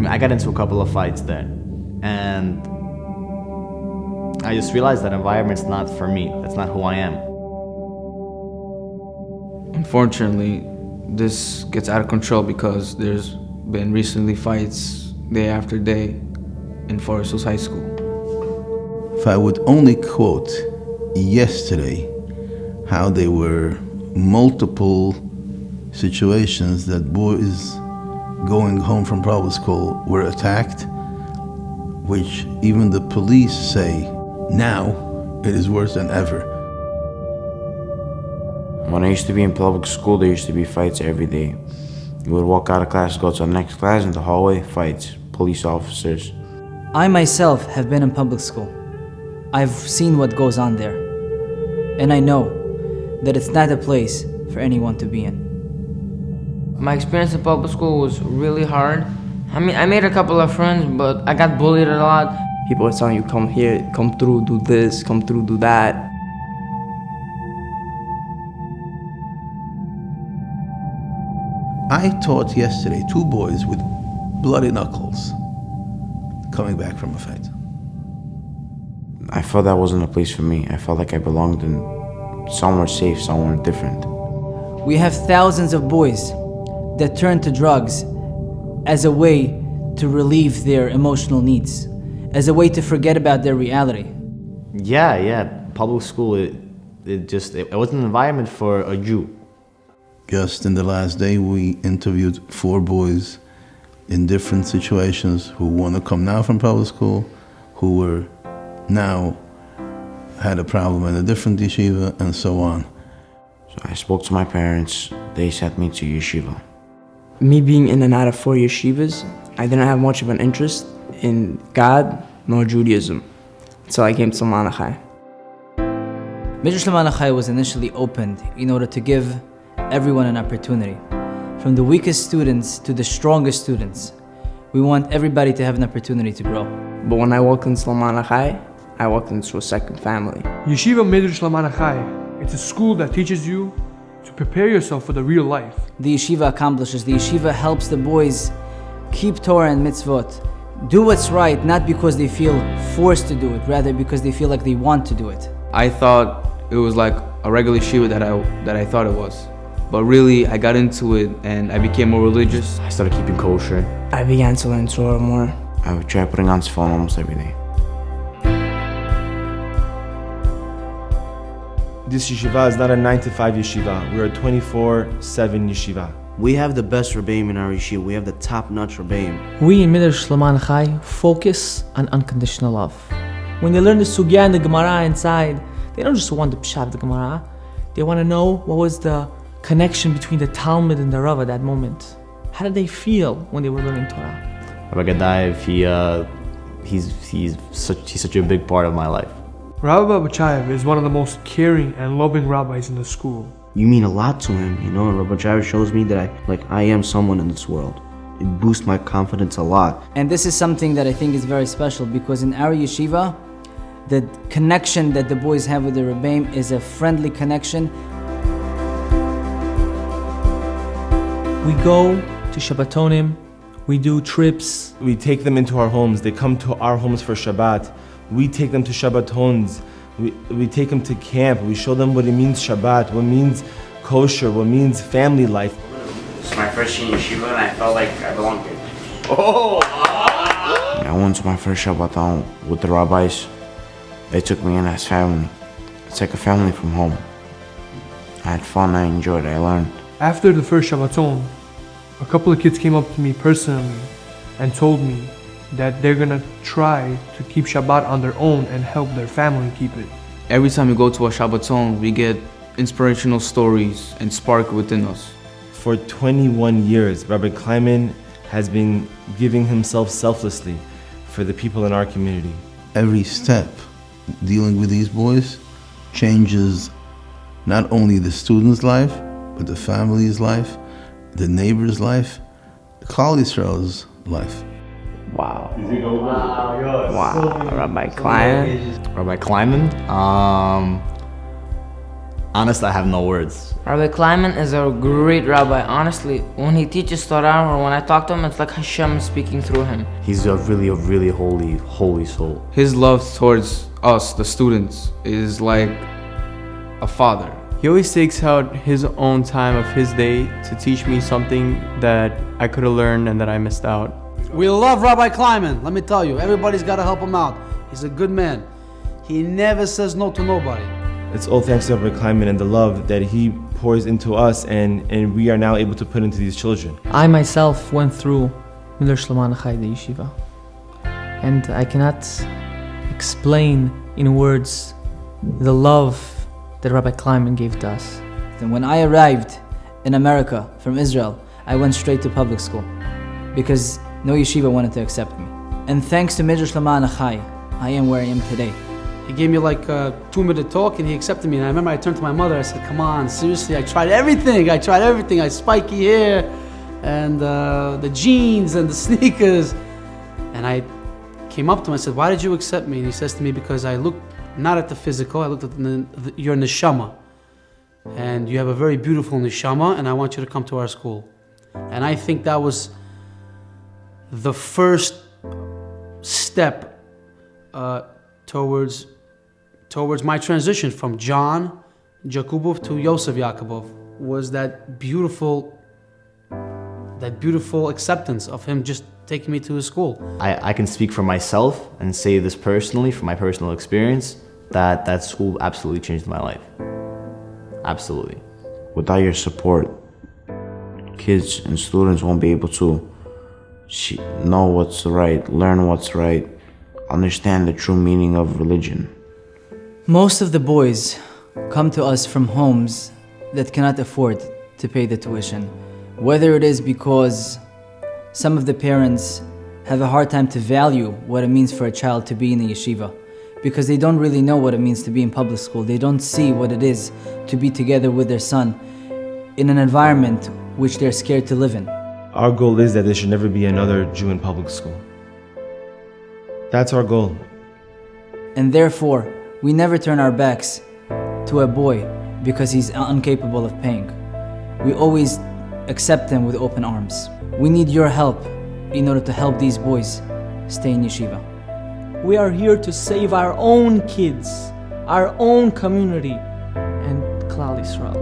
I mean, I got into a couple of fights there, and I just realized that environment's not for me. That's not who I am. Unfortunately, this gets out of control because there's been recently fights day after day in Forest Hills High School. If I would only quote yesterday how there were multiple situations that boys going home from public school were attacked, which even the police say now it is worse than ever. When I used to be in public school, there used to be fights every day. You would walk out of class, go to the next class, in the hallway, fights, police officers. I myself have been in public school. I've seen what goes on there. And I know that it's not a place for anyone to be in. My experience in public school was really hard. I mean, I made a couple of friends, but I got bullied a lot. People are telling you, come here, come through, do this, come through, do that. I taught yesterday 2 boys with bloody knuckles coming back from a fight. I felt that wasn't a place for me. I felt like I belonged in somewhere safe, somewhere different. We have thousands of boys that turn to drugs as a way to relieve their emotional needs, as a way to forget about their reality. Yeah, public school, it wasn't an environment for a Jew. Just in the last day, we interviewed 4 boys in different situations who want to come now from public school, who were now had a problem in a different yeshiva, and so on. So I spoke to my parents. They sent me to yeshiva. Me being in and out of 4 yeshivas, I didn't have much of an interest in God nor Judaism until I came to MLAHS. Midrash MLAHS was initially opened in order to give everyone an opportunity. From the weakest students to the strongest students. We want everybody to have an opportunity to grow. But when I walked into MLAHS, I walked into a second family. Yeshiva Midrash MLAHS, it's a school that teaches you to prepare yourself for the real life. The yeshiva accomplishes. The yeshiva helps the boys keep Torah and mitzvot, do what's right, not because they feel forced to do it, rather because they feel like they want to do it. I thought it was like a regular yeshiva that I thought it was. But really, I got into it and I became more religious. I started keeping kosher. I began to learn Torah more. I would try putting on tefillin almost every day. This yeshiva is not a 9-to-5 yeshiva. We're a 24/7 yeshiva. We have the best rebbeim in our yeshiva. We have the top-notch rebbeim. We in Midrash MLAHS focus on unconditional love. When they learn the sugya and the Gemara inside, they don't just want the pshat of the Gemara. They want to know what was the connection between the Talmud and the Rav at that moment. How did they feel when they were learning Torah? Rabbi Gadayev, he's such a big part of my life. Rabbi Bachayev is one of the most caring and loving rabbis in the school. You mean a lot to him, you know, and Rabbi Jared shows me that I am someone in this world. It boosts my confidence a lot. And this is something that I think is very special because in our yeshiva, the connection that the boys have with the rebbeim is a friendly connection. We go to Shabbatonim, we do trips. We take them into our homes. They come to our homes for Shabbat. We take them to Shabbatons. We take them to camp. We show them what it means Shabbat, what means kosher, what means family life. This is my first year in yeshiva and I felt like I belonged here. I went to my first Shabbaton with the rabbis. They took me in as family. It's like a family from home. I had fun, I enjoyed it, I learned. After the first Shabbaton, a couple of kids came up to me personally and told me that they're gonna try to keep Shabbat on their own and help their family keep it. Every time we go to a Shabbaton, we get inspirational stories and spark within us. For 21 years, Rabbi Kleiman has been giving himself selflessly for the people in our community. Every step dealing with these boys changes not only the student's life, but the family's life, the neighbor's life, Klal Yisrael's life. Wow. Wow. Rabbi Kleiman. Rabbi Kleiman, Honestly, I have no words. Rabbi Kleiman is a great rabbi. Honestly, when he teaches Torah or when I talk to him, it's like Hashem speaking through him. He's a really holy soul. His love towards us, the students, is like a father. He always takes out his own time of his day to teach me something that I could have learned and that I missed out. We love Rabbi Kleiman, let me tell you. Everybody's got to help him out. He's a good man. He never says no to nobody. It's all thanks to Rabbi Kleiman and the love that he pours into us and we are now able to put into these children. I myself went through MLAHS Film, the yeshiva, and I cannot explain in words the love that Rabbi Kleiman gave to us. And when I arrived in America from Israel, I went straight to public school because no yeshiva wanted to accept me. And thanks to MLAHS Film, I am where I am today. He gave me like a 2-minute talk and he accepted me. And I remember I turned to my mother, I said, come on, seriously, I tried everything. I had spiky hair and the jeans and the sneakers. And I came up to him, I said, why did you accept me? And he says to me, because I looked not at the physical, I looked at your neshama. And you have a very beautiful neshama and I want you to come to our school. And I think that was the first step towards my transition from John Jakubov to Yosef Yakubov, was that beautiful acceptance of him just taking me to his school. I can speak for myself and say this personally, from my personal experience, that school absolutely changed my life. Absolutely. Without your support, kids and students won't be able to know what's right, learn what's right, understand the true meaning of religion. Most of the boys come to us from homes that cannot afford to pay the tuition, whether it is because some of the parents have a hard time to value what it means for a child to be in a yeshiva, because they don't really know what it means to be in public school. They don't see what it is to be together with their son in an environment which they're scared to live in. Our goal is that there should never be another Jew in public school. That's our goal. And therefore, we never turn our backs to a boy because he's incapable of paying. We always accept him with open arms. We need your help in order to help these boys stay in yeshiva. We are here to save our own kids, our own community, and Klal Yisrael.